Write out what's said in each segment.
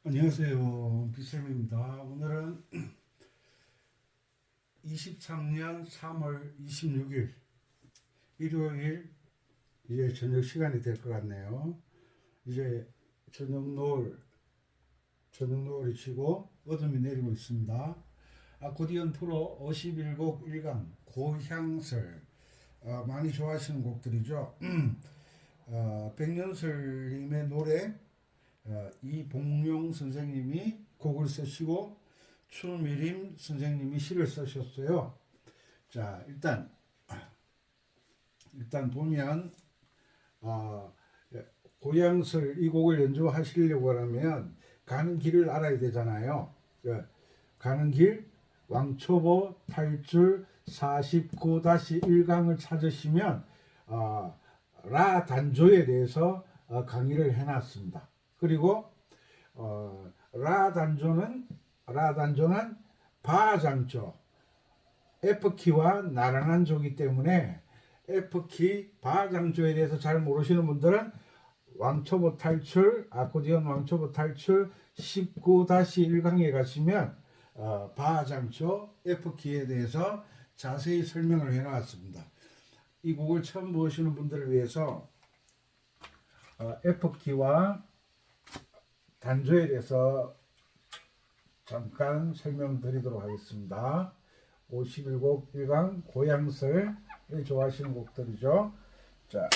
안녕하세요. 비쌤입니다. 오늘은 23년 3월 26일 일요일 이제 저녁 시간이 될 것 같네요. 이제 저녁 노을이 치고 어둠이 내리고 있습니다. 아코디언 프로 51곡 1강 고향설 많이 좋아하시는 곡들이죠. 백년설님의 노래 이봉룡 선생님이 곡을 쓰시고 추미림 선생님이 시를 쓰셨어요. 자, 일단 보면 고향설 이 곡을 연주하시려고 하면 가는 길을 알아야 되잖아요. 가는 길 왕초보 탈줄 49-1강을 찾으시면 라 단조에 대해서 강의를 해놨습니다. 그리고 라 단조는 바장조 F키와 나란한 조이기 때문에 F키 바장조에 대해서 잘 모르시는 분들은 왕초보 탈출 아코디언 왕초보 탈출 19-1강에 가시면 바장조 F키에 대해서 자세히 설명을 해 놨습니다. 이 곡을 처음 보시는 분들을 위해서 F키와 단조에 대해서 잠깐 설명드리도록 하겠습니다. 51곡 1강 고향설 좋아하시는 곡들이죠. 자,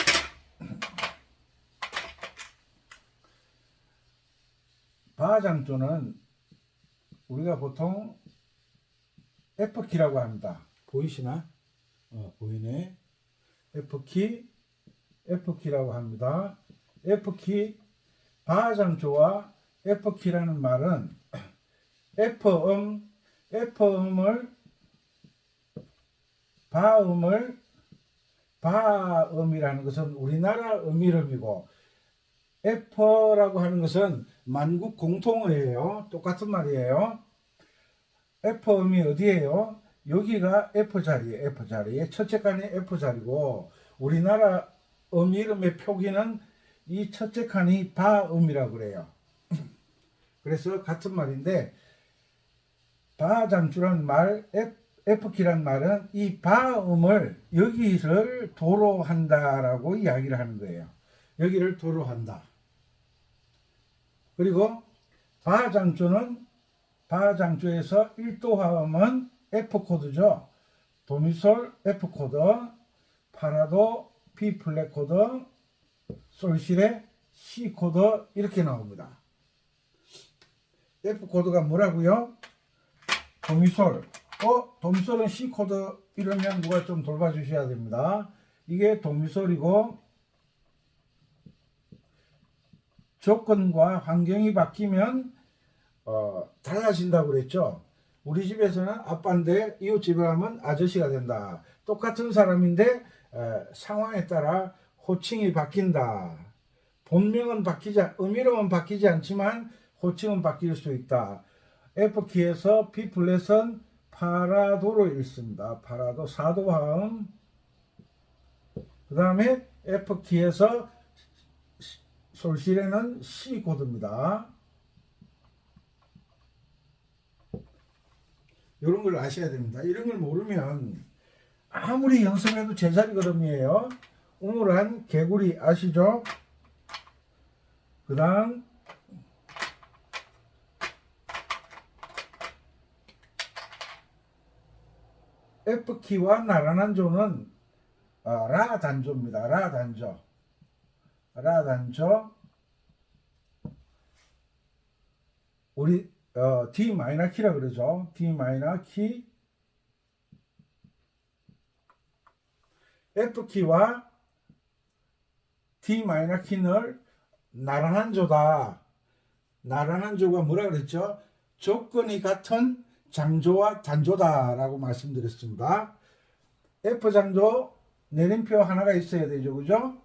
바장조는 우리가 보통 F키라고 합니다. 보이시나? 보이네. F키라고 합니다. F키 바장조와 F키라는 말은 바음이라는 것은 우리나라 음이름이고 F라고 하는 것은 만국 공통어예요. 똑같은 말이에요. F음이 어디예요? 여기가 F자리에 첫째 칸이 F자리고 우리나라 음이름의 표기는 이 첫째 칸이 바음이라고 그래요. 그래서 같은 말인데 바장주란 말, F키란 말은 이 바음을 여기를 도로 한다라고 이야기를 하는 거예요. 여기를 도로 한다. 그리고 바장조에서 1도 화음은 F코드죠. 도미솔 F코드, 파라도 B플랫 코드, 솔실의 C코드 이렇게 나옵니다. F코드가 뭐라고요? 도미솔. 도미솔은 C코드 이러면 누가 좀 돌봐주셔야 됩니다. 이게 도미솔이고 조건과 환경이 바뀌면 달라진다고 그랬죠. 우리 집에서는 아빠인데 이웃집에 가면 아저씨가 된다. 똑같은 사람인데 상황에 따라 호칭이 바뀐다. 본명은 음이름은 바뀌지 않지만 호칭은 바뀔 수 있다. F키에서 B플랫은 파라도로 읽습니다. 파라도 4도 화음. 그 다음에 F키에서 솔실에는 C 코드입니다. 이런 걸 아셔야 됩니다. 이런 걸 모르면 아무리 연습해도 제자리 걸음이에요. 우물한 개구리 아시죠? 그 다음 F키와 나란한 조는 라 단조입니다. 라 단조 우리 D 마이너 키라 그러죠. D 마이너 키 F키와 D 마이너 키는 나란한 조다. 나란한 조가 뭐라 그랬죠? 조건이 같은 장조와 단조다 라고 말씀드렸습니다. F장조 내림표 하나가 있어야 되죠. 그죠?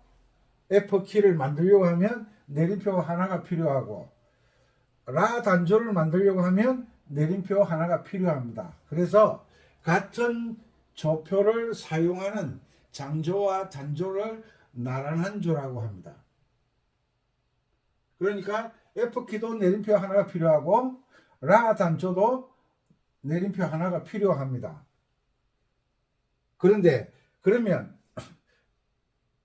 F키를 만들려고 하면 내림표 하나가 필요하고 라 단조를 만들려고 하면 내림표 하나가 필요합니다. 그래서 같은 조표를 사용하는 장조와 단조를 나란한 조라고 합니다. 그러니까 F키도 내림표 하나가 필요하고 라 단조도 내림표 하나가 필요합니다. 그런데 그러면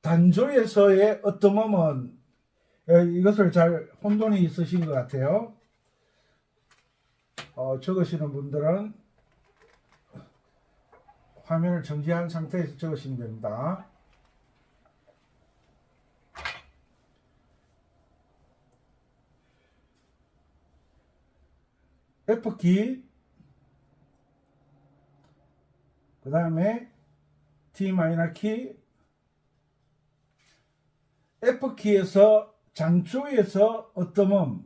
단조에서의 어떠mom은 이것을 잘 혼돈이 있으신 것 같아요. 적으시는 분들은 화면을 정지한 상태에서 적으시면 됩니다. F키 그 다음에 T-키 F키에서 장조에서 어떠mom을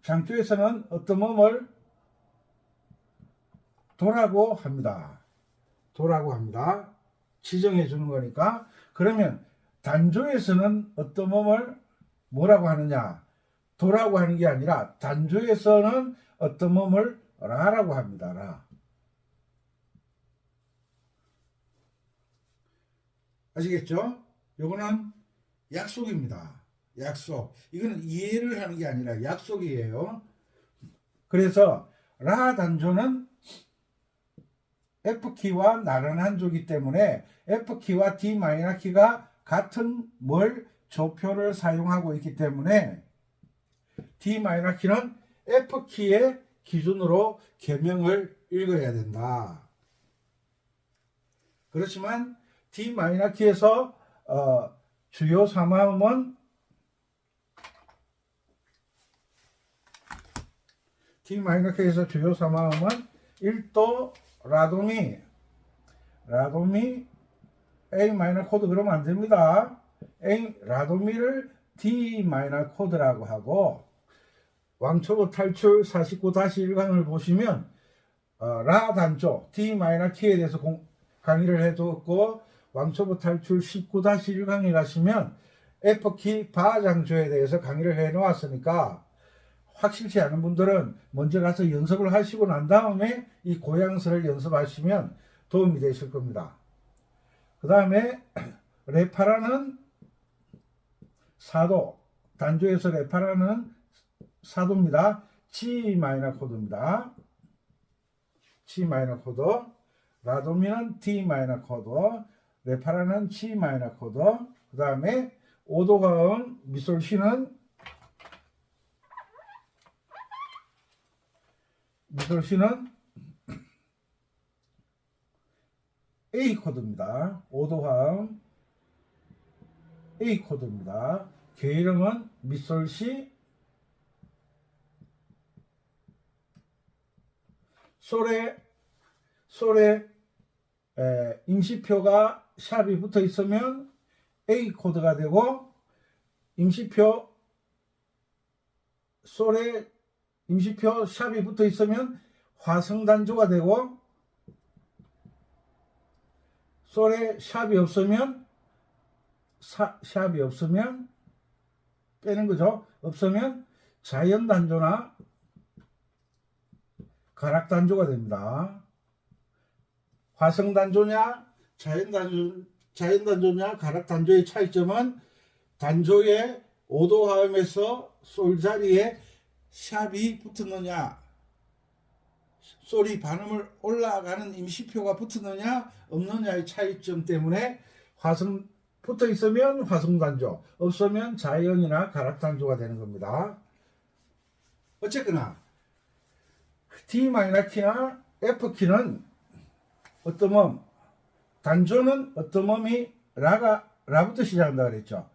장조에서는 어떠mom을 도라고 합니다. 도라고 합니다. 지정해 주는 거니까. 그러면 단조에서는 어떠mom을 뭐라고 하느냐? 도라고 하는 게 아니라 단조에서는 어떠mom을 라라고 합니다. 라. 아시겠죠? 요거는 약속입니다. 약속. 이거는 이해를 하는 게 아니라 약속이에요. 그래서 라 단조는 F키와 나란한 조기 때문에 F키와 D-키가 같은 조표를 사용하고 있기 때문에 D-키는 F키의 기준으로 계명을 읽어야 된다. 그렇지만 D-키에서 주요 삼화음은 D-키에서 주요 삼화음은 1도 라도미 A 마이너 코드 그러면 안 됩니다. A 라도미를 D 마이너 코드라고 하고 왕초보 탈출 49-1강을 보시면 라 단조 D 마이너 키에 대해서 강의를 해두었고 왕초보 탈출 19-1강에 가시면 F키 바장조에 대해서 강의를 해 놓았으니까 확실치 않은 분들은 먼저 가서 연습을 하시고 난 다음에 이 고양서를 연습하시면 도움이 되실 겁니다. 그 다음에 레파라는 사도, 단조에서 레파라는 사도입니다. G 마이너 코드입니다. G 마이너 코드. 라도미는 D 마이너 코드. 레파라는 G 마이너 코드. 그 다음에 오도가음 미솔시는 A 코드입니다. 오도화음 A 코드입니다. 계이름은 미솔시 솔에 임시표가 샵이 붙어 있으면 A 코드가 되고 임시표 솔에 임시표 샵이 붙어 있으면 화성단조가 되고 솔에 샵이 없으면 빼는 거죠. 없으면 자연단조나 가락단조가 됩니다. 화성단조냐 자연단조냐 가락단조의 차이점은 단조의 오도화음에서 솔 자리에 샵이 붙었느냐, 솔이 반음을 올라가는 임시표가 붙었느냐 없느냐의 차이점 때문에 화성 붙어 있으면 화성단조, 없으면 자연이나 가락단조가 되는 겁니다. 어쨌거나 D-키나 F키는 어떠mom단조는 어떠mom이 라부터 시작한다 그랬죠.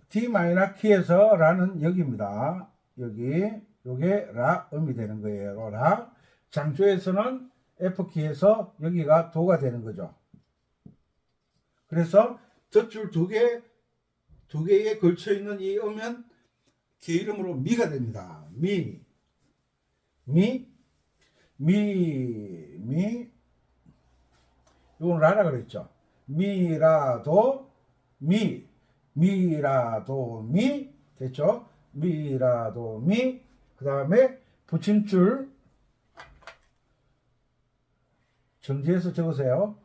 D-키에서 라는 여기입니다. 요게 라음이 되는 거예요. 라. 장조에서는 F키에서 여기가 도가 되는 거죠. 그래서 젖줄 두 개에 걸쳐 있는 이 음은 계이름으로 미가 됩니다. 이건 라라 그랬죠. 미라도 미라도 미 됐죠. 미라도 미. 그 다음에 붙임줄 정지해서 적으세요.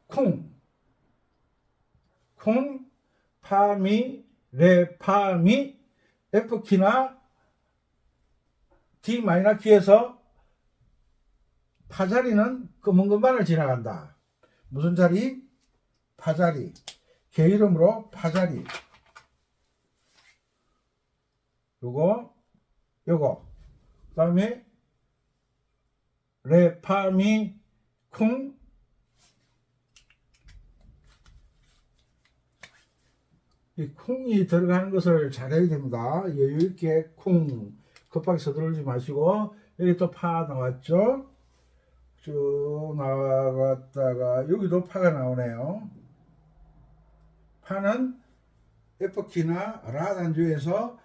쿵 쿵, 파, 미, 레, 파, 미, F키나 D 마이너 키에서 파 자리는 검은 건반을 지나간다. 무슨 자리? 파 자리. 개 이름으로 파 자리. 요거. 그 다음에 레, 파, 미, 쿵. 이 쿵이 들어가는 것을 잘해야 됩니다. 여유있게 쿵. 급하게 서두르지 마시고. 여기 또 파 나왔죠? 쭉 나갔다가 여기도 파가 나오네요. 파는 F키나 라 단주에서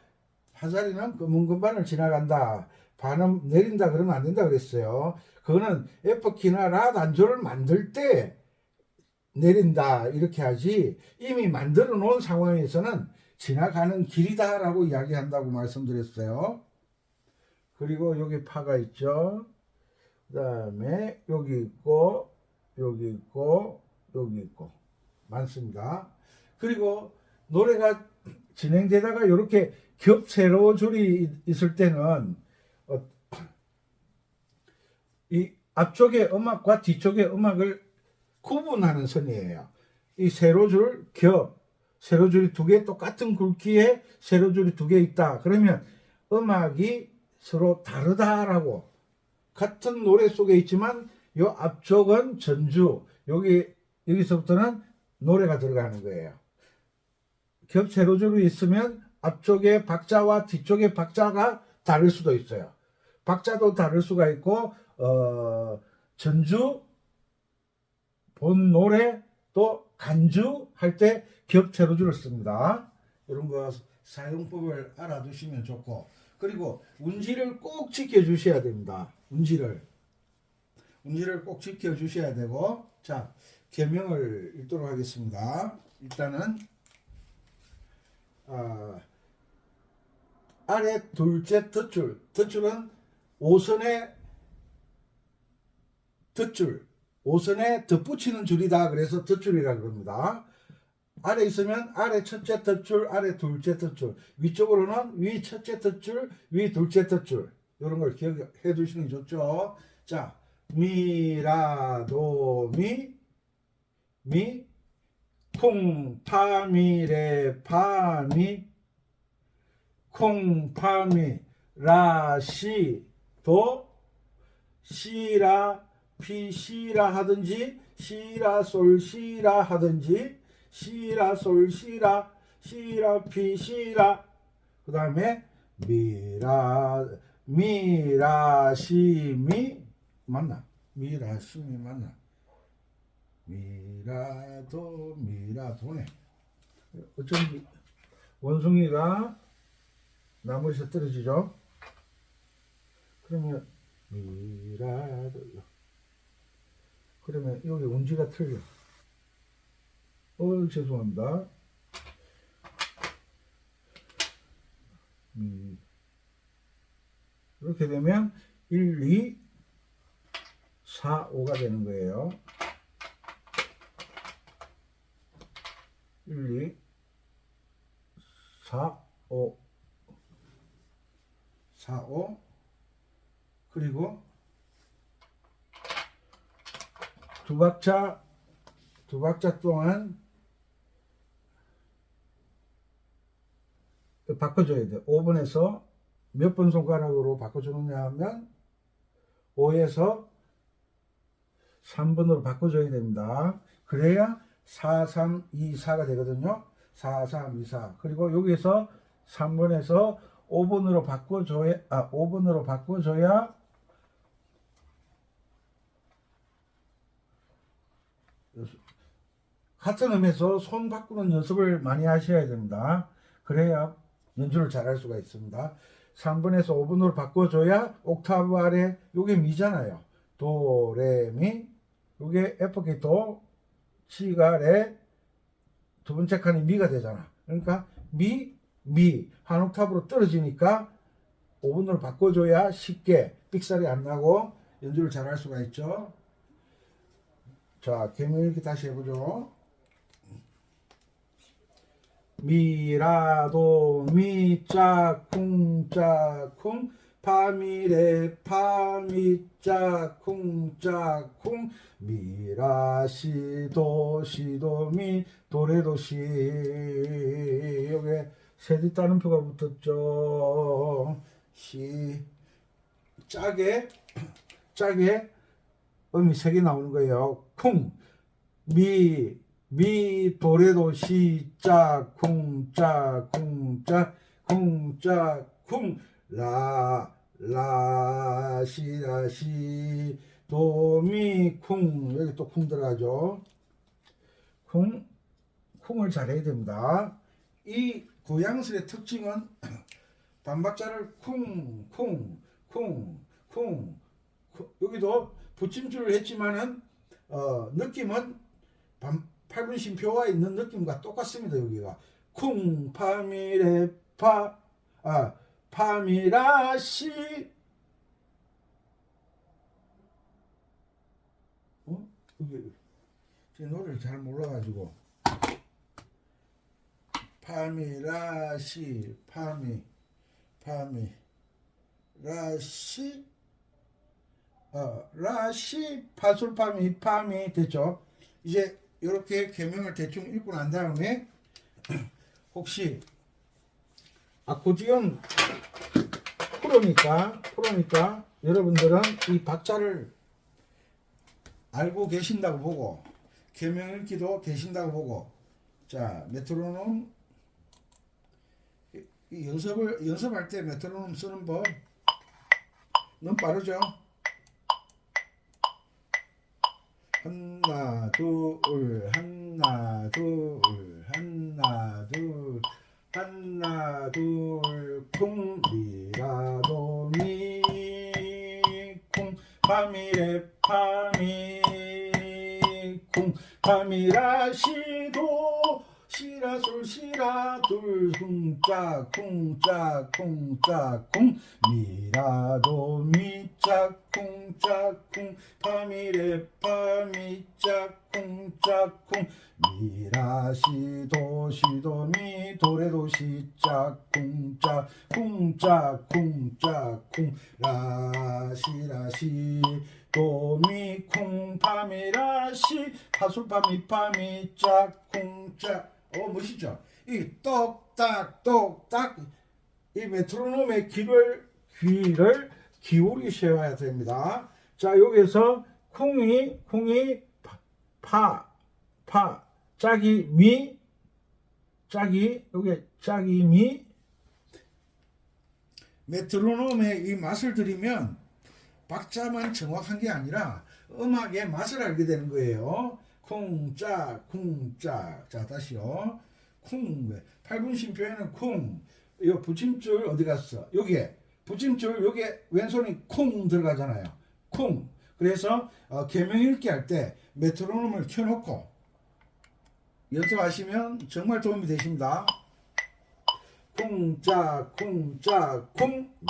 파자리는 검은 건반을 지나간다. 파는 내린다 그러면 안 된다 그랬어요. 그거는 F키나 라 단조를 만들 때 내린다 이렇게 하지, 이미 만들어 놓은 상황에서는 지나가는 길이다 라고 이야기한다고 말씀드렸어요. 그리고 여기 파가 있죠. 그 다음에 여기 있고 여기 있고 여기 있고 많습니다. 그리고 노래가 진행되다가 이렇게 겹 세로 줄이 있을 때는 이 앞쪽의 음악과 뒤쪽의 음악을 구분하는 선이에요. 이 세로줄 겹, 세로줄이 두 개 똑같은 굵기에 세로줄이 두 개 있다. 그러면 음악이 서로 다르다라고, 같은 노래 속에 있지만 요 앞쪽은 전주, 여기서부터는 노래가 들어가는 거예요. 겹 세로줄이 있으면 앞쪽의 박자와 뒤쪽의 박자가 다를 수도 있어요. 박자도 다를 수가 있고 전주 본 노래 또 간주 할 때 겹 세로줄을 씁니다. 이런 거 사용법을 알아두시면 좋고, 그리고 운지를 꼭 지켜주셔야 됩니다. 운지를 꼭 지켜주셔야 되고, 자, 계명을 읽도록 하겠습니다. 일단은 아래 둘째 덧줄은 5선의 덧줄, 5선에 덧붙이는 줄이다. 그래서 덧줄이라 그럽니다. 아래 있으면 아래 첫째 덧줄, 아래 둘째 덧줄, 위쪽으로는 위 첫째 덧줄, 위 둘째 덧줄. 이런 걸 기억해 두시는 게 좋죠. 자, 미, 라, 도, 미, 콩, 파, 미, 레, 파, 미, 콩, 파, 미, 라, 시, 도, 시, 라, 피, 시, 라 하든지, 시, 라, 솔, 시, 라 하든지, 시, 라, 솔, 시, 라, 시, 라, 피, 시, 라. 그 다음에 미, 라, 시, 미. 맞나? 미, 라, 시, 미 맞나? 미, 라, 도, 미, 라, 도네. 어쩐지 원숭이가 나무에서 떨어지죠? 그러면 미, 라, 도. 그러면 여기 운지가 틀려. 죄송합니다. 이렇게 되면 1, 2, 4, 5가 되는 거예요. 1, 2, 4, 5. 4, 5. 그리고 두 박자 동안 바꿔줘야 돼. 5번에서 몇 번 손가락으로 바꿔주느냐 하면 5에서 3번으로 바꿔줘야 됩니다. 그래야 4, 3, 2, 4가 되거든요. 4, 3, 2, 4. 그리고 여기에서 3번에서 5번으로 바꿔줘야 같은 음에서 손 바꾸는 연습을 많이 하셔야 됩니다. 그래야 연주를 잘할 수가 있습니다. 3번에서 5번으로 바꿔줘야 옥타브 아래, 요게 미잖아요. 도, 레, 미. 요게 F키 도, C가 레, 두 번째 칸이 미가 되잖아. 그러니까 미, 한 옥타브로 떨어지니까 5번으로 바꿔줘야 쉽게 삑살이 안 나고 연주를 잘할 수가 있죠. 자, 계명 읽기 다시 해보죠. 미라도 미자 쿵자 쿵 파미레 파미자 쿵자 쿵 미라시도 시도미 도레도시. 여기에 세디 따옴표가 붙었죠. 시 짜게 음이 3개 나오는 거예요. 쿵 미 도레도 시자 쿵자 쿵자 쿵자 쿵라 라시라시 도미 쿵. 여기 또 쿵 들어가죠. 쿵을 잘해야 됩니다. 이 고양슬의 특징은 반박자를 쿵 여기도 붙임줄을 했지만은 느낌은 8분심표가 있는 느낌과 똑같습니다. 여기가 쿵 파미레 파미라시. 여기 제 노래를 잘 몰라가지고 파미라시 라시 라시 파솔파미 파미 됐죠. 이제 이렇게 개명을 대충 읽고 난 다음에 혹시 아코디언 프로니까 여러분들은 이 박자를 알고 계신다고 보고 개명 읽기도 계신다고 보고, 자 메트로놈 이 연습할 때 메트로놈 쓰는 법 너무 빠르죠. 하나 둘 하나 둘 하나 둘 하나 둘 쿵 미라도 미쿵 파미레 파미 쿵 파미라시도 시라솔 시라둘 쿵짜 쿵짜 쿵짜 쿵 미라도 미짜 쿵짜 쿵 파미레 파미짜 쿵짜 쿵 미라시도 시도미 도레도 시짜 쿵짜 쿵짜 쿵짜 쿵 라시라시 도미 쿵 파미라시 파솔파미 파미짜 쿵짜. 멋있죠? 이 똑딱 이 메트로놈의 귀를 기울이셔야 됩니다. 자 여기서 쿵이 파 짝이 미 여기 짝이 미. 메트로놈의 이 맛을 들이면 박자만 정확한 게 아니라 음악의 맛을 알게 되는 거예요. 쿵짝 자 다시요. 쿵 8분심표에는 쿵. 이 붙임줄 어디 갔어? 여기에 붙임줄 여기에 왼손이 쿵 들어가잖아요. 쿵. 그래서 개명 읽기 할 때 메트로놈을 켜놓고 연습하시면 정말 도움이 되십니다. 쿵짝 쿵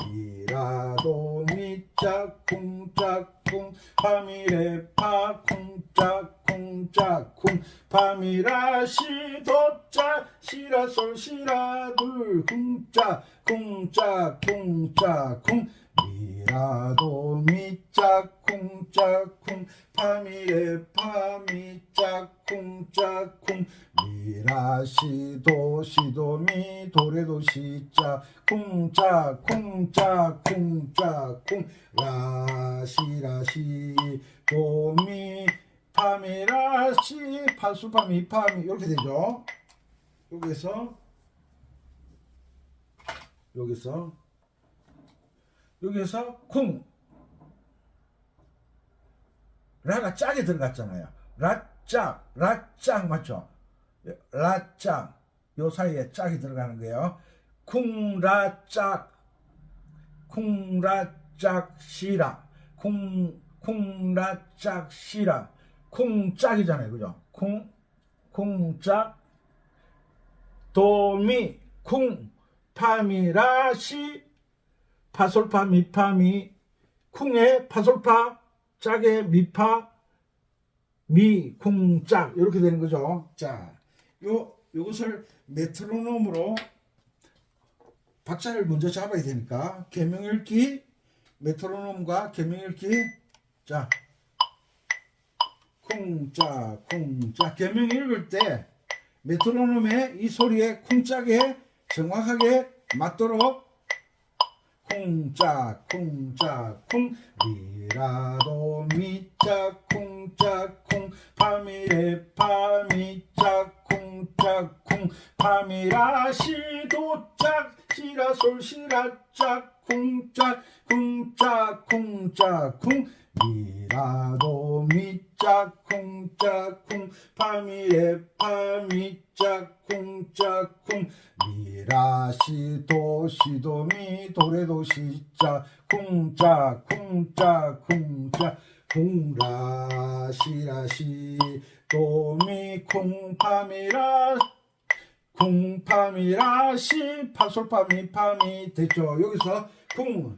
미라도 미짝 쿵짝 쿵 파미레 파 쿵짝 쿵짝 쿵 파미라시 도짝 시라솔 시라둘 쿵짝 쿵짝 쿵 미라도 미짝 쿵짝 쿵 파미레 파미짝 쿵짝 쿵 미라시도 시도미 도레도 시자 쿵짝 쿵짝 쿵짝 쿵 라시라시 도미 파미라시 파수파미 파미 이렇게 되죠. 여기서 쿵 라가 짝에 들어갔잖아요. 라짝 맞죠? 라짝 요 사이에 짝이 들어가는 거예요. 쿵라짝 시라 쿵라짝 시라 쿵짝이잖아요. 그죠? 쿵짝 도미 쿵 파미라시 파솔파 미파미 쿵에 파솔파 짝에 미파 미 쿵짝 이렇게 되는 거죠. 자, 요 이것을 메트로놈으로 박자를 먼저 잡아야 되니까 개명읽기 메트로놈과 개명읽기 자 쿵짝 쿵짝 개명 읽을 때 메트로놈의 이 소리에 쿵짝에 정확하게 맞도록 쿵짝 쿵짝 쿵 리라도 미짝 쿵짝 쿵 파미레 파미짝 쿵짝 쿵 파미라 시도짝 시라솔 시라짝 쿵짝 쿵짝 쿵짝 쿵 미라도 미짝 쿵짝 쿵 파미레 파미짝 쿵짝 쿵 미라 시도 시도 미 도레도 시짝 쿵짝 쿵짝 쿵짝 쿵라 시라 시 도미 쿵 파미라 쿵 파미라 시 파솔파미 파미 됐죠. 여기서 쿵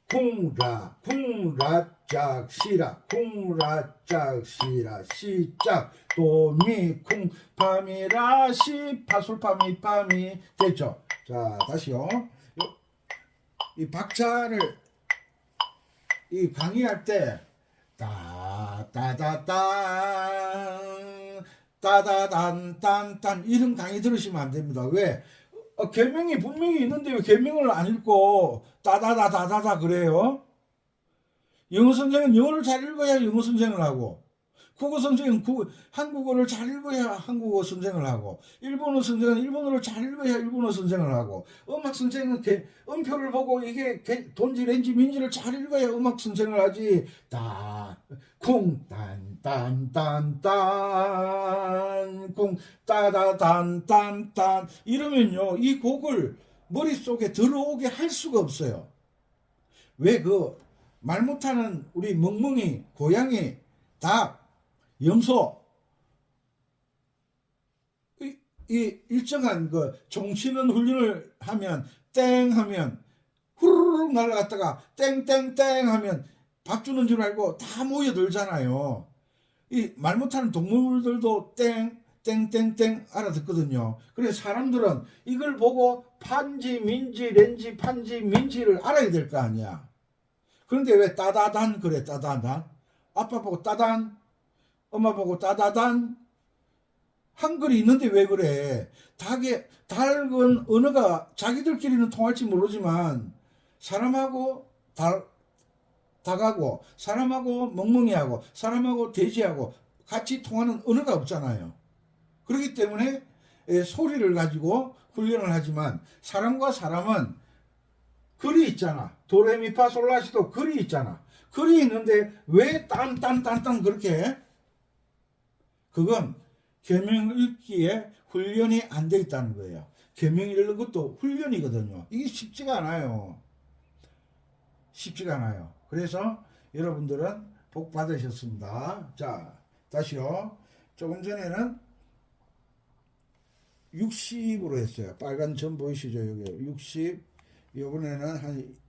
쿵라 쿵라 짝 시라 쿵라 짝 시라 시짝 도미 쿵 파미라 시 파솔파미 파미 됐죠. 자 다시요. 이 박자를 이 강의할 때 따다다단 따다단 딴딴 이런 강의 들으시면 안 됩니다. 왜? 계명이 분명히 있는데 왜 계명을 안 읽고 따다다다다다 그래요? 영어 선생은 영어를 잘 읽어야 영어 선생을 하고 국어 선생은 한국어를 잘 읽어야 한국어 선생을 하고 일본어 선생은 일본어를 잘 읽어야 일본어 선생을 하고 음악 선생은 음표를 보고 이게 돈지 렌지 민지를 잘 읽어야 음악 선생을 하지 쿵 딴딴딴딴 쿵 따다단딴딴 이러면요 이 곡을 머릿속에 들어오게 할 수가 없어요. 왜 말 못하는 우리 멍멍이 고양이 닭 염소 이 일정한 종치는 훈련을 하면 땡 하면 후루룩 날아갔다가 땡땡땡 하면 밥 주는 줄 알고 다 모여들잖아요. 이 말 못하는 동물들도 땡 땡땡땡 알아듣거든요. 그래서 사람들은 이걸 보고 판지 민지 렌지 판지 민지를 알아야 될 거 아니야. 그런데 왜 따다단 그래 따다단 아빠 보고 따단 엄마 보고 따다단 한글이 있는데 왜 그래? 닭은 언어가 자기들끼리는 통할지 모르지만 사람하고 닭하고 사람하고 멍멍이하고 사람하고 돼지하고 같이 통하는 언어가 없잖아요. 그렇기 때문에 소리를 가지고 훈련을 하지만 사람과 사람은 글이 있잖아. 도레미파솔라시도 글이 있잖아. 글이 있는데 왜 딴딴딴딴 그렇게 해? 그건 계명 읽기에 훈련이 안 돼 있다는 거예요. 계명 읽는 것도 훈련이거든요. 이게 쉽지가 않아요. 쉽지가 않아요. 그래서 여러분들은 복 받으셨습니다. 자, 다시요. 조금 전에는 60으로 했어요. 빨간 점 보이시죠? 여기 60. 이번에는 한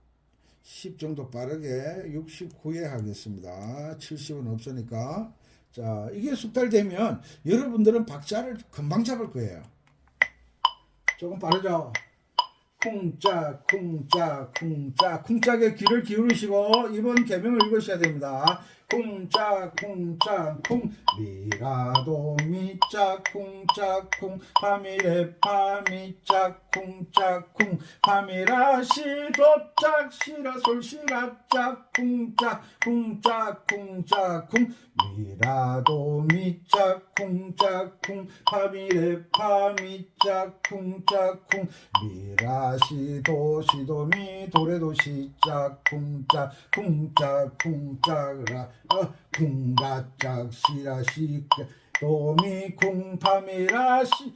10 정도 빠르게 69에 하겠습니다. 70은 없으니까. 자, 이게 숙달되면 여러분들은 박자를 금방 잡을 거예요. 조금 빠르죠? 쿵짝 쿵짝 쿵짝 쿵짝에 귀를 기울이시고 이번 계명을 읽으셔야 됩니다. 쿵짝 쿵짝 쿵 미라도 미짝 쿵짝 쿵 파미레 파미짝 쿵짝 쿵 파미라 시도짝 시라솔 시라짝 쿵짝 쿵짝 쿵짝 쿵 미라도 미짝 쿵짝 쿵 파미레 파미짝 쿵짝 쿵 미라 시도 시도 미 도레도 시짝 쿵짝 쿵짝 쿵짝라 쿵가짝 시라 시 도미 쿵파미라 시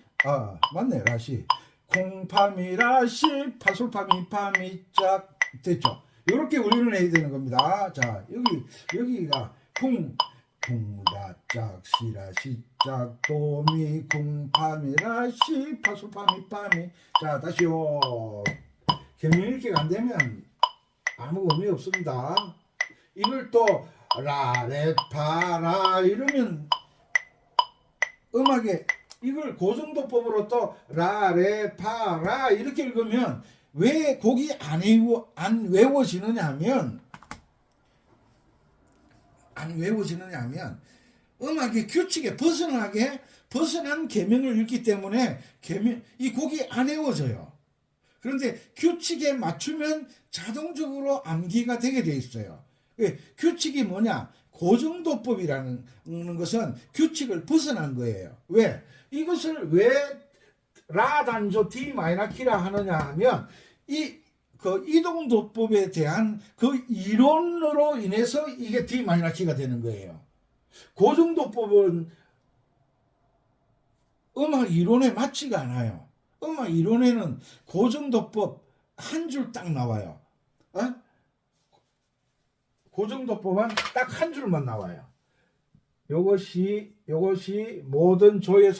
맞네 라시 쿵파미라 시 파솔파미 파미짝 됐죠. 이렇게 훈련을 해야 되는 겁니다. 자 여기가 쿵라짝 시라 시짝 도미 쿵파미라 시 파솔파미 파미. 자 다시요. 계명 읽기가 안 되면 아무 의미 없습니다. 이걸 또 라레파라 이러면 음악에 이걸 고정도법으로 또 라레파라 이렇게 읽으면 왜 곡이 안 외워지느냐 하면 음악의 규칙에 벗어난 계명을 읽기 때문에 이 곡이 안 외워져요. 그런데 규칙에 맞추면 자동적으로 암기가 되게 돼 있어요. 규칙이 뭐냐? 고정도법이라는 것은 규칙을 벗어난 거예요. 왜? 이것을 왜 라 단조 D 마이너 키라 하느냐 하면 그 이동도법에 대한 그 이론으로 인해서 이게 D 마이너 키가 되는 거예요. 고정도법은 음악 이론에 맞지가 않아요. 음악 이론에는 고정도법 한 줄 딱 나와요. 고정도법은 딱 한 줄만 나와요. 요것이 모든 조에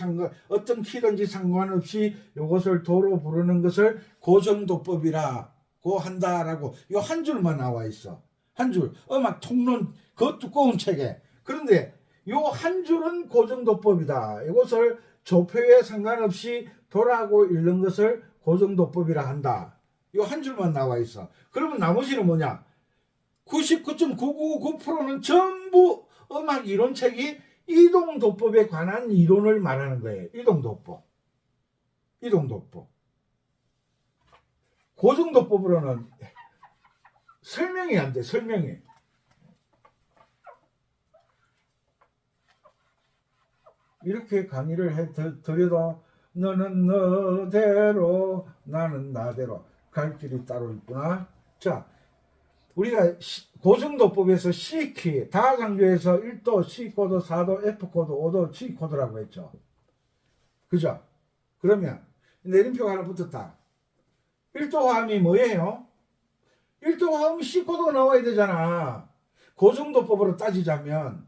어떤 키든지 상관없이 요것을 도로 부르는 것을 고정도법이라고 한다라고 요 한 줄만 나와 있어. 한 줄. 음악 통론 그 두꺼운 책에. 그런데 요 한 줄은 고정도법이다. 이것을 조표에 상관없이 도라고 읽는 것을 고정도법이라 한다. 요 한 줄만 나와 있어. 그러면 나머지는 뭐냐? 99.999%는 전부 음악 이론책이 이동도법에 관한 이론을 말하는 거예요. 이동도법. 고정도법으로는 설명이 안 돼. 설명이. 이렇게 강의를 드려도 너는 너대로 나는 나대로 갈 길이 따로 있구나. 자, 우리가 고정도법에서 C키, 다강조에서 1도, C코드, 4도, F코드, 5도, G코드라고 했죠. 그죠? 그러면 내림표가 하나 붙었다. 1도 화음이 뭐예요? 1도 화음 C코드가 나와야 되잖아. 고정도법으로 따지자면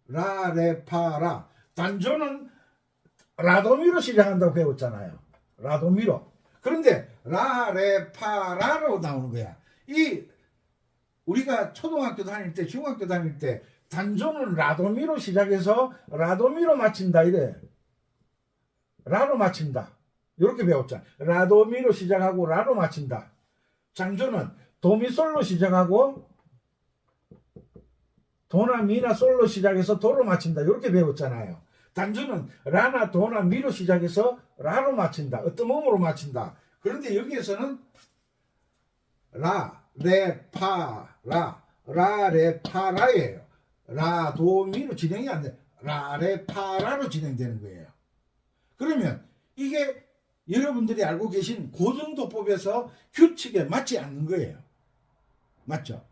라레파라 단조는 라도미로 시작한다고 배웠잖아요. 라도미로. 그런데 라레파라로 나오는 거야. 우리가 초등학교 다닐 때, 중학교 다닐 때 단조는 라도미로 시작해서 라도미로 마친다 이래. 라로 마친다. 이렇게 배웠잖아. 라도미로 시작하고 라로 마친다. 장조는 도미솔로 시작하고 도나 미나 솔로 시작해서 도로 마친다. 이렇게 배웠잖아요. 단조는 라나 도나 미로 시작해서 라로 마친다. 어떤 몸으로 마친다. 그런데 여기에서는 라레파라예요. 라도미로 진행이 안 돼. 라레파라로 진행되는 거예요. 그러면 이게 여러분들이 알고 계신 고정도법에서 규칙에 맞지 않는 거예요. 맞죠?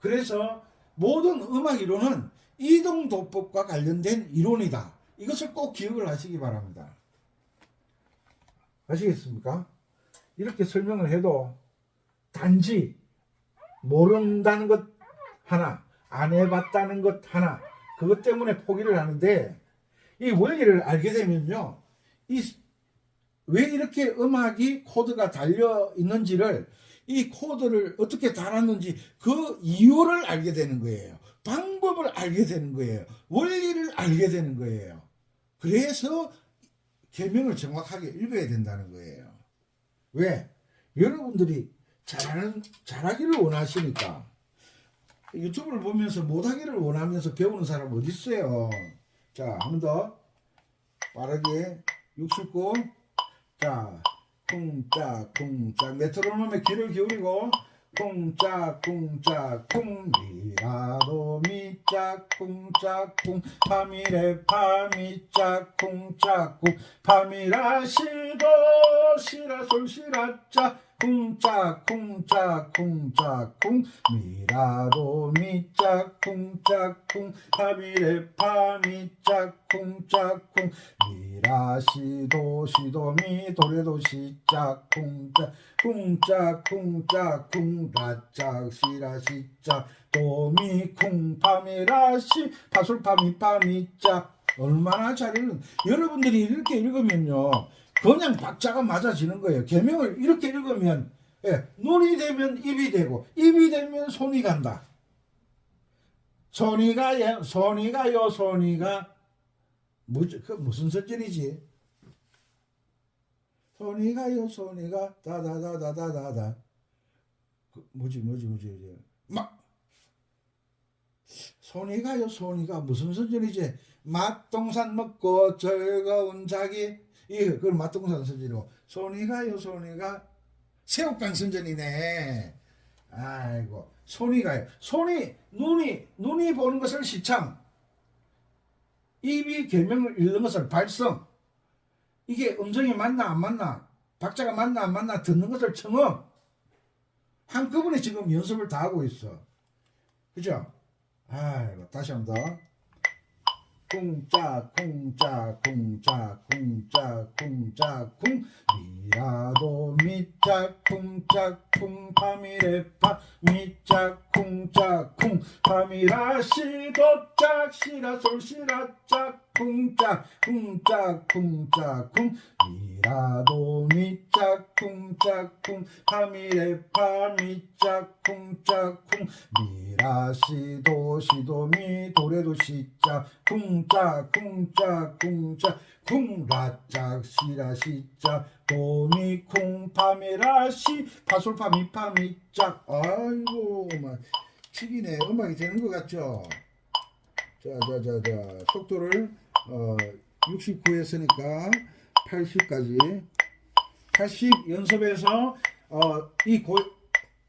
그래서 모든 음악 이론은 이동도법과 관련된 이론이다. 이것을 꼭 기억을 하시기 바랍니다. 아시겠습니까? 이렇게 설명을 해도 단지 모른다는 것 하나, 안 해봤다는 것 하나, 그것 때문에 포기를 하는데 이 원리를 알게 되면요. 왜 이렇게 음악이 코드가 달려 있는지를 이 코드를 어떻게 달았는지 그 이유를 알게 되는 거예요. 방법을 알게 되는 거예요. 원리를 알게 되는 거예요. 그래서 계명을 정확하게 읽어야 된다는 거예요. 왜? 여러분들이 잘하기를 원하시니까. 유튜브를 보면서 못하기를 원하면서 배우는 사람 어디 있어요? 자, 한 번 더 빠르게 69. 자, 쿵짝쿵짝 메트로놈에 귀를 기울이고 쿵짝쿵짝 쿵미라도 미짝쿵짝쿵 파미레 파미짝쿵짝쿵 파미라시도 시라솔 시라짜 쿵짝쿵짝쿵짝쿵 미라도 미짝쿵짝쿵 파미레 파미짝쿵짝쿵 미라시도 시도미 도레도 시짝쿵짝 쿵짝쿵짝쿵 라짝 시라시짝 도미쿵 파미라시 파솔파미 파미짝 얼마나 잘 읽는 여러분들이 이렇게 읽으면요 그냥 박자가 맞아지는 거예요. 계명을 이렇게 읽으면 예, 눈이 되면 입이 되고 입이 되면 손이 간다. 손이 가요, 손이 가요, 손이 가. 그 무슨 설전이지? 손이 가요, 손이 가, 다다다다다다다. 뭐지? 막 손이 가요, 손이 가. 무슨 설전이지? 맛동산 먹고 즐거운 자기. 그건 맛동산 선전이고, 손이 가요, 손이 가. 새우깡 선전이네. 아이고, 손이 가요. 눈이 보는 것을 시참, 입이 계명을 읽는 것을 발성. 이게 음정이 맞나 안 맞나, 박자가 맞나 안 맞나 듣는 것을 청음. 한꺼번에 지금 연습을 다 하고 있어. 그죠? 아이고, 다시 한 번 더. 쿵짝 쿵짝 쿵짝 쿵짝 쿵짝 쿵 미라도 미짝 쿵짝 쿵 파미레파 미짝 쿵짝 쿵 파미라 시도짝 시라 솔시라 짝 쿵짝 쿵짝 쿵짝 쿵 미라도 미짝 쿵짝 쿵 파미레파 미짝 쿵짝 쿵 미라 시도 미 도레도 시짝 쿵짝 쿵짝 쿵짝 쿵라짝 시라 시짝 도미 쿵 파미라 시 파솔파 미파 미짝. 아이고 막 치기네. 음악이 되는 것 같죠? 자 속도를 69 했으니까 80까지 80 연습해서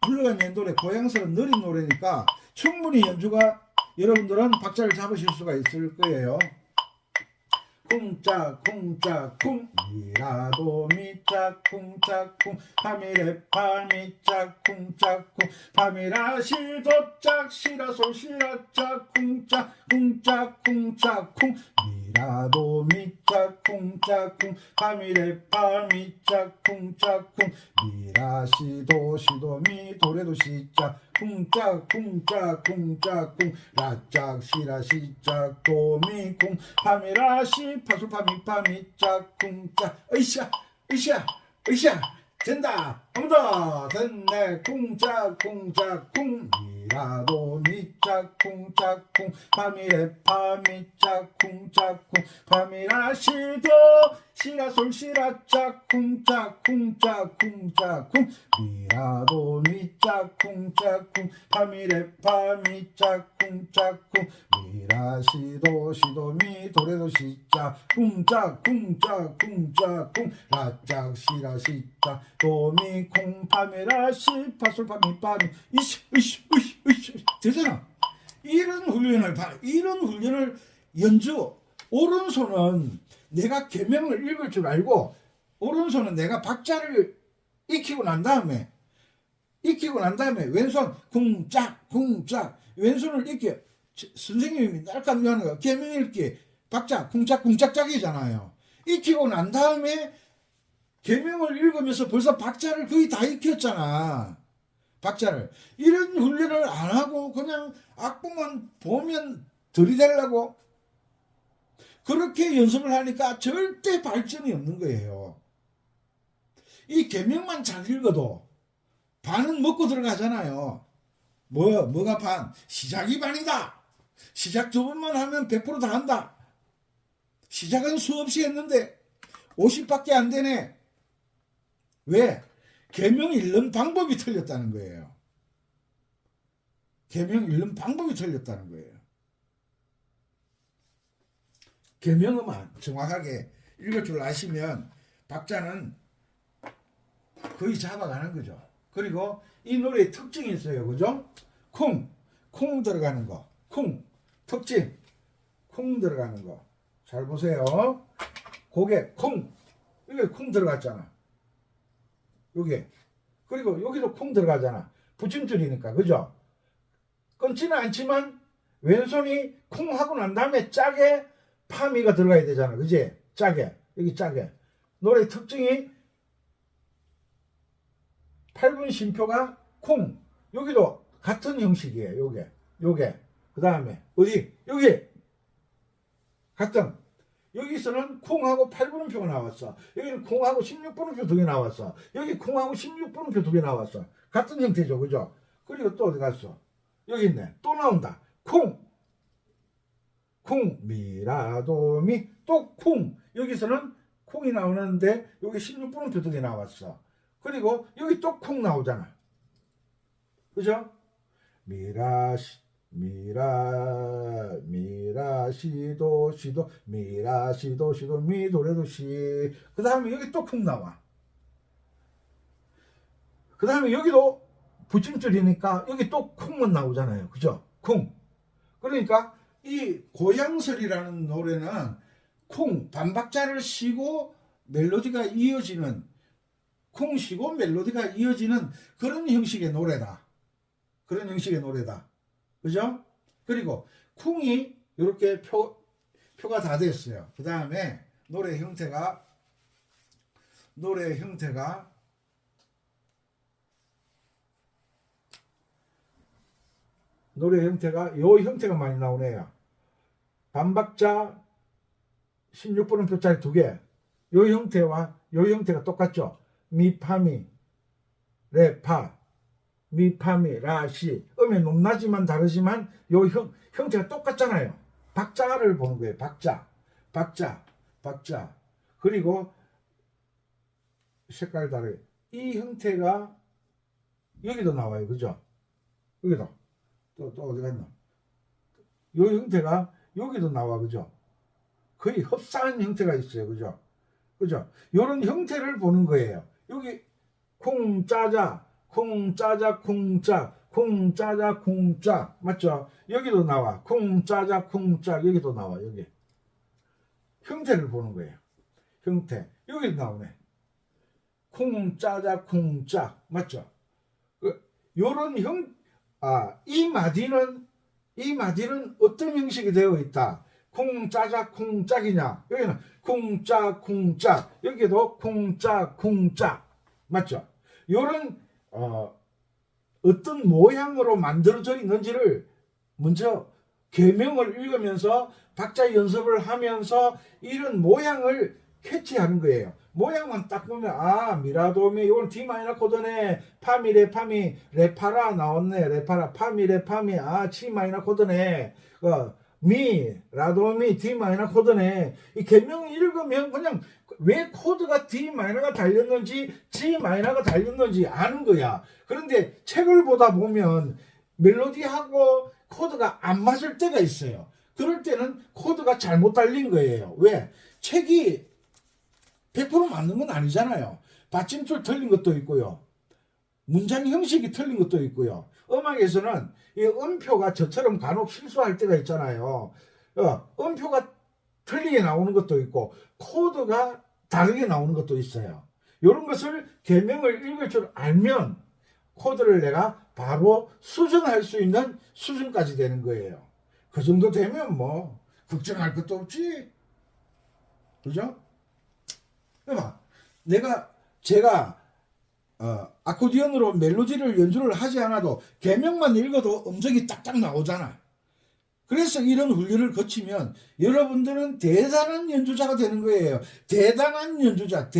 흘러간 연도에 고향스러운 느린 노래니까 충분히 연주가 여러분들은 박자를 잡으실 수가 있을 거예요. 쿵짝 쿵짝 쿵 미라도 미짝 쿵짝 쿵 파미레파 미짝 쿵짝 쿵 파미라 시도짝 시라 솔시라 짝 쿵짝 쿵짝 쿵짝 쿵 미라도 미짝 쿵짝 쿵 파미레파 미짝 쿵짝 쿵 미라 시도 미 도레도 시짝 쿵짝 쿵짝 쿵짝 쿵 라짝 시라 시짝 도미 쿵 파미라 시 파솔파 미파 미짝 쿵짝 으쌰 된다. 한 번 더. 됐네. 쿵짝 쿵짝 쿵 미라도 미짝 쿵짝 쿵 파미레파 미짝 쿵짝 쿵 파미라 시도 시라 솔시라 짝 쿵짝 쿵짝 쿵짝 쿵 미라도 미짝 쿵짝 쿵 파미레파 미짝 쿵짝 쿵 미라 시도 미 도레도 시짝 쿵짝 쿵짝 쿵짝 쿵 라짝 시라 시짝 도미 쿵 파미라 시 파솔파 미파미 이씨 되잖아. 이런 훈련을 연주. 오른손은 내가 계명을 읽을 줄 알고, 오른손은 내가 박자를 익히고 난 다음에 왼손 쿵짝 왼손을 익혀. 선생님이 날카로운 거 계명 읽기 박자 쿵짝짝이잖아요. 익히고 난 다음에 계명을 읽으면서 벌써 박자를 거의 다 익혔잖아. 박자를. 이런 훈련을 안 하고 그냥 악보만 보면 들이대려고 그렇게 연습을 하니까 절대 발전이 없는 거예요. 이 계명만 잘 읽어도 반은 먹고 들어가잖아요. 뭐가 반? 시작이 반이다. 시작 두 번만 하면 100% 다 한다. 시작은 수없이 했는데 50밖에 안 되네. 왜? 계명 읽는 방법이 틀렸다는 거예요. 계명 읽는 방법이 틀렸다는 거예요. 계명음만 정확하게 읽을 줄 아시면 박자는 거의 잡아가는 거죠. 그리고 이 노래의 특징이 있어요. 그죠? 콩 들어가는 거. 특징. 콩 들어가는 거. 잘 보세요. 고개 콩. 이게 콩 들어갔잖아. 여기. 그리고 여기도 콩 들어가잖아. 붙임줄이니까. 그죠? 끊지는 않지만 왼손이 콩 하고 난 다음에 짜게 파미가 들어가야 되잖아. 그지? 짜게. 여기 짜게. 노래 특징이 8분 쉼표가 콩. 여기도 같은 형식이에요. 요게. 그 다음에 어디? 여기. 같은. 여기서는 콩하고 8분음표가 나왔어. 여기는 콩하고 16분음표 두 개 나왔어. 여기 콩하고 16분음표 두 개 나왔어. 같은 형태죠, 그죠? 그리고 또 어디 갔어? 여기 있네. 또 나온다. 콩, 미라도미, 또 콩. 여기서는 콩이 나오는데 여기 16분음표 두 개 나왔어. 그리고 여기 또 콩 나오잖아. 그죠? 미라시도 시도 미도레도 시. 그 다음에 여기 또 콩 나와. 그 다음에 여기도 붙임줄이니까 여기 또 콩만 나오잖아요. 그죠? 콩. 그러니까 이 고향설이라는 노래는 콩 반박자를 쉬고 멜로디가 이어지는, 콩 쉬고 멜로디가 이어지는 그런 형식의 노래다. 그런 형식의 노래다. 그죠? 그리고 콩이 이렇게 표가 다 됐어요. 그 다음에 노래 형태가 요 형태가 많이 나오네요. 반박자 16분음표짜리 두 개. 요 형태와 요 형태가 똑같죠. 미파미 레파, 미파미 라시. 음의 높낮이만 다르지만 요 형태가 똑같잖아요. 박자를 보는 거예요. 박자. 그리고 색깔 다르게 이 형태가 여기도 나와요. 그죠? 여기도 또 어디 갔나? 요 형태가 여기도 나와. 그죠? 거의 흡사한 형태가 있어요. 그죠? 요런 형태를 보는 거예요. 여기 콩짜자 맞죠? 여기도 나와. 콩짜자 여기도 나와. 여기 형태를 보는 거예요. 형태. 여기도 나오네. 콩짜자 맞죠? 요런 이 마디는 어떤 형식이 되어 있다. 콩짜자 콩짝이냐. 여기는 콩짜 여기도 콩짜 맞죠? 요런 어떤 모양으로 만들어져 있는지를 먼저 계명을 읽으면서 박자 연습을 하면서 이런 모양을 캐치하는 거예요. 모양만 딱 보면 미라도미 이건 D 마이너 코드네. 파미 레파라 나왔네. 레파라 파미 레파미 C 마이너 코드네. 라도미 D 마이너 코드네. 이 계명 읽으면 그냥 왜 코드가 D 마이너가 달렸는지 G 마이너가 달렸는지 아는 거야. 그런데 책을 보다 보면 멜로디하고 코드가 안 맞을 때가 있어요. 그럴 때는 코드가 잘못 달린 거예요. 왜? 책이 100% 맞는 건 아니잖아요. 받침줄 틀린 것도 있고요. 문장 형식이 틀린 것도 있고요. 음악에서는 이 음표가 저처럼 간혹 실수할 때가 있잖아요. 음표가 틀리게 나오는 것도 있고 코드가 다르게 나오는 것도 있어요. 이런 것을 계명을 읽을 줄 알면 코드를 내가 바로 수정할 수 있는 수준까지 되는 거예요. 그 정도 되면 뭐 걱정할 것도 없지. 그죠? 제가 아코디언으로 멜로디를 연주를 하지 않아도 계명만 읽어도 음정이 딱딱 나오잖아. 그래서 이런 훈련을 거치면 여러분들은 대단한 연주자가 되는 거예요. 대단한 연주자.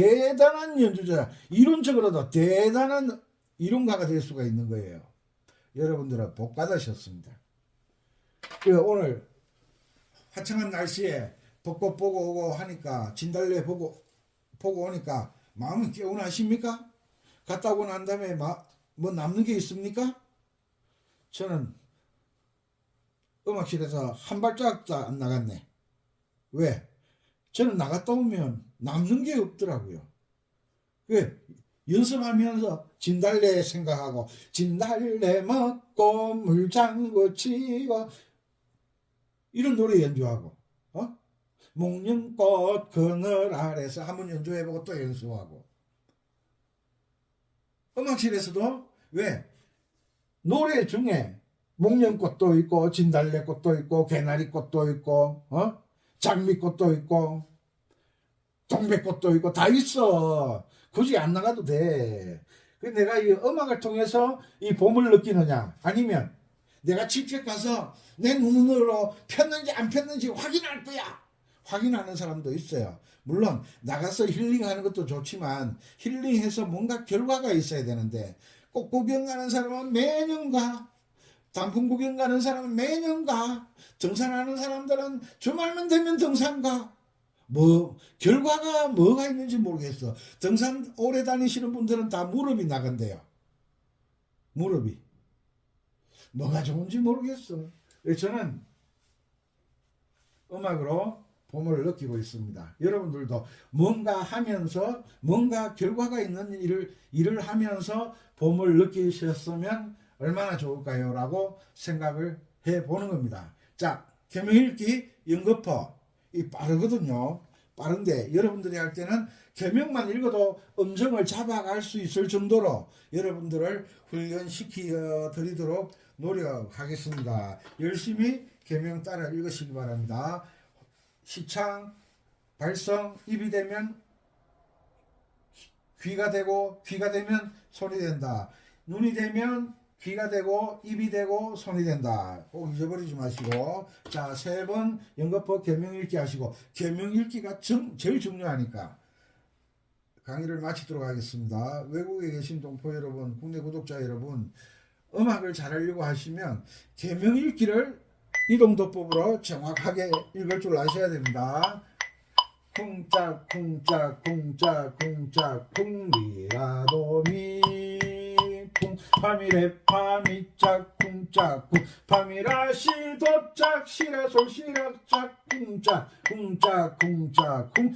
이론적으로도 대단한 이론가가 될 수가 있는 거예요. 여러분들은 복 받으셨습니다. 오늘 화창한 날씨에 벚꽃 보고 오고 하니까 진달래 보고 오니까 마음은 개운하십니까? 갔다 오고 난 다음에 뭐 남는 게 있습니까? 저는 음악실에서 한 발짝도 안 나갔네. 왜? 저는 나갔다 오면 남는 게 없더라고요. 왜? 연습하면서 진달래 생각하고 진달래 먹고 물장구 치고 이런 노래 연주하고 목련꽃 그늘 아래서 한번 연주해보고 또 연습하고 음악실에서도 왜? 노래 중에 목련꽃도 있고 진달래꽃도 있고 개나리꽃도 있고 장미꽃도 있고 동백꽃도 있고 다 있어. 굳이 안 나가도 돼. 내가 이 음악을 통해서 이 봄을 느끼느냐 아니면 내가 직접 가서 내 눈으로 폈는지 안 폈는지 확인할 거야. 확인하는 사람도 있어요. 물론 나가서 힐링하는 것도 좋지만 힐링해서 뭔가 결과가 있어야 되는데 꼭 구경 가는 사람은 매년 가. 단풍 구경 가는 사람은 매년 가. 등산하는 사람들은 주말만 되면 등산 가. 뭐 결과가 뭐가 있는지 모르겠어. 등산 오래 다니시는 분들은 다 무릎이 나간대요. 무릎이. 뭐가 좋은지 모르겠어. 저는 음악으로 봄을 느끼고 있습니다. 여러분들도 뭔가 하면서 뭔가 결과가 있는 일을 하면서 봄을 느끼셨으면 얼마나 좋을까요? 라고 생각을 해보는 겁니다. 자, 계명읽기 연거푸 이 빠르거든요. 빠른데 여러분들이 할 때는 계명만 읽어도 음정을 잡아갈 수 있을 정도로 여러분들을 훈련시켜 드리도록 노력하겠습니다. 열심히 계명 따라 읽으시기 바랍니다. 시창, 발성, 입이 되면 귀가 되고 귀가 되면 손이 된다. 눈이 되면 귀가 되고 입이 되고 손이 된다. 꼭 잊어버리지 마시고 자, 3번 연거푸 계명읽기 하시고 계명읽기가 제일 중요하니까 강의를 마치도록 하겠습니다. 외국에 계신 동포 여러분, 국내 구독자 여러분, 음악을 잘하려고 하시면 계명읽기를 이동도법으로 정확하게 읽을 줄 아셔야 됩니다. 쿵짝 쿵짝 쿵짝 쿵짝 쿵미라도미 쿵 파미레 파미짝 쿵짝 쿵 파미라시 도짝 시라솔 시락짝 쿵짝 쿵짝 쿵짝 쿵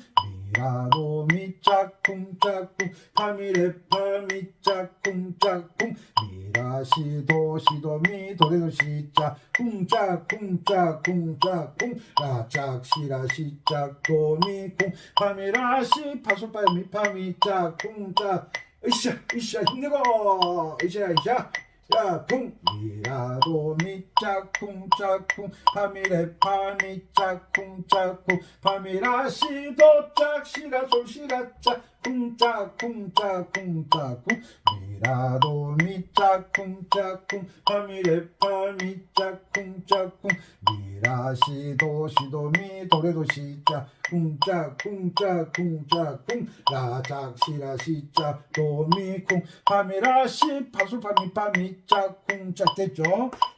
미라도 미짝 쿵짝 쿵 파미레 파미짝 쿵짝 쿵 미라시도 시도 미 도레도 시짝 쿵짝 쿵짝 쿵짝 쿵 라짝 시라 시짝 도미 쿵 파미라시 파솔파 미파미짝 쿵짝 으쌰 으쌰 힘내고 으쌰 으쌰 자, 쿵 미라도 미짝 쿵짝 쿵 파미레 파미짝 쿵짝 쿵 파미라시 도짝 시라솔 시라짝 쿵짝 쿵짝 쿵짝 쿵 미라도 미짝 쿵짝 쿵 파미레 파미짝 쿵짝 쿵 미라시도 시도 미 도레도 시짝 쿵짝 쿵짝 쿵짝 쿵 라짝 시라 시짝 도미 쿵 파미라시 파솔파미 파미짝 쿵짝 됐죠.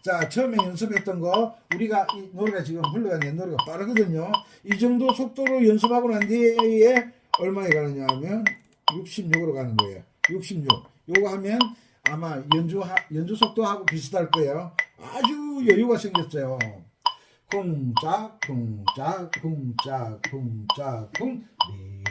자, 처음에 연습했던 거 우리가 이 노래가 지금 흘러가는 노래가 빠르거든요. 이 정도 속도로 연습하고 난 뒤에 얼마에 가느냐 하면 66으로 가는 거예요. 66 요거 하면 아마 연주 속도하고 비슷할 거예요. 아주 여유가 생겼어요. 쿵짝 쿵짝 쿵짝 쿵짝 쿵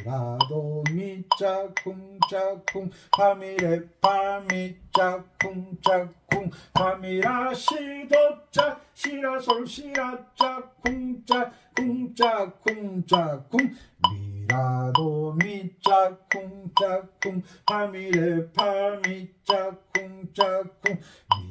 미라도 미짝 쿵짝 쿵 파미레 파미짝 쿵짝 쿵 파미라시 도짝 시라솔 시라짝 쿵짝 쿵짝 쿵짝 쿵 미라도 미짝 쿵짝 쿵 파미레 파미짝 쿵짝 쿵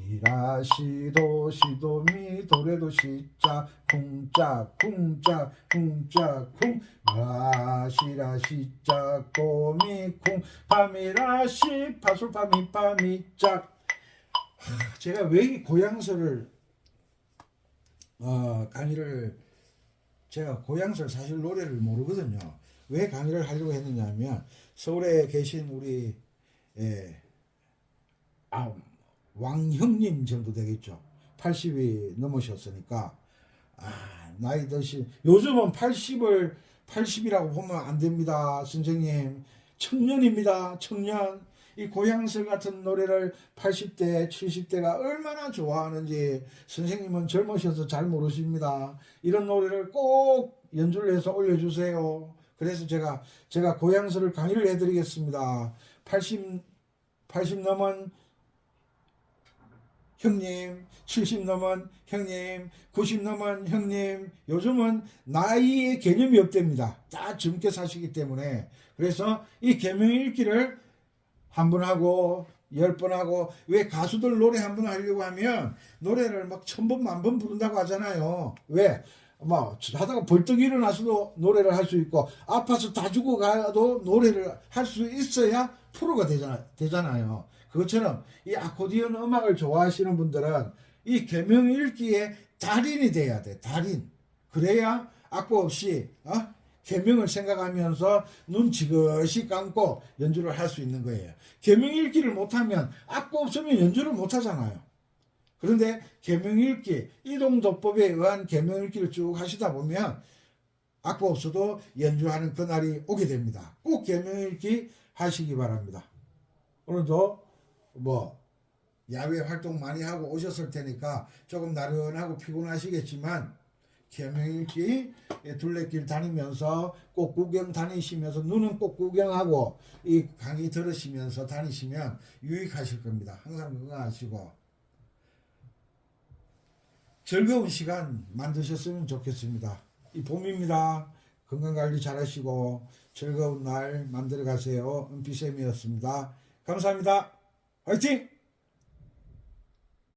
미라시도 시도 미 도레도 시짝 쿵짝 쿵짝 쿵짝 쿵 라시라 시짝 도미 쿵 파미라시 파솔파미 파미짝. 제가 왜 이 고향서를 강의를 제가 고향서를 사실 노래를 모르거든요. 왜 강의를 하려고 했느냐 하면 서울에 계신 우리 왕형님 정도 되겠죠. 80이 넘으셨으니까 나이 드신 요즘은 80이라고 보면 안 됩니다. 선생님 청년입니다. 청년. 이 고향서 같은 노래를 80대 70대가 얼마나 좋아하는지 선생님은 젊으셔서 잘 모르십니다. 이런 노래를 꼭 연주를 해서 올려주세요. 그래서 제가 고향서를 강의를 해드리겠습니다. 80 넘은 형님, 70 넘은 형님, 90 넘은 형님, 요즘은 나이의 개념이 없답니다. 다 젊게 사시기 때문에. 그래서 이 계명읽기를 한 번 하고 10번 하고, 왜 가수들 노래 한 번 하려고 하면 노래를 막 1000번 만번 부른다고 하잖아요. 왜? 뭐 하다가 벌떡 일어나서도 노래를 할 수 있고 아파서 다 죽어가도 노래를 할 수 있어야 프로가 되잖아요. 그것처럼 이 아코디언 음악을 좋아하시는 분들은 이 계명읽기의 달인이 돼야 돼. 달인. 그래야 악보 없이 계명을 생각하면서 눈 지그시 감고 연주를 할 수 있는 거예요. 계명 읽기를 못하면 악보 없으면 연주를 못하잖아요. 그런데 계명 읽기, 이동도법에 의한 계명 읽기를 쭉 하시다 보면 악보 없어도 연주하는 그날이 오게 됩니다. 꼭 계명 읽기 하시기 바랍니다. 오늘도 야외 활동 많이 하고 오셨을 테니까 조금 나른하고 피곤하시겠지만 계명 읽기 둘레길 다니면서 꼭 구경 다니시면서 눈은 꼭 구경하고 이 강의 들으시면서 다니시면 유익하실 겁니다. 항상 건강하시고 즐거운 시간 만드셨으면 좋겠습니다. 이 봄입니다. 건강관리 잘하시고 즐거운 날 만들어 가세요. 은피쌤이었습니다. 감사합니다. 화이팅!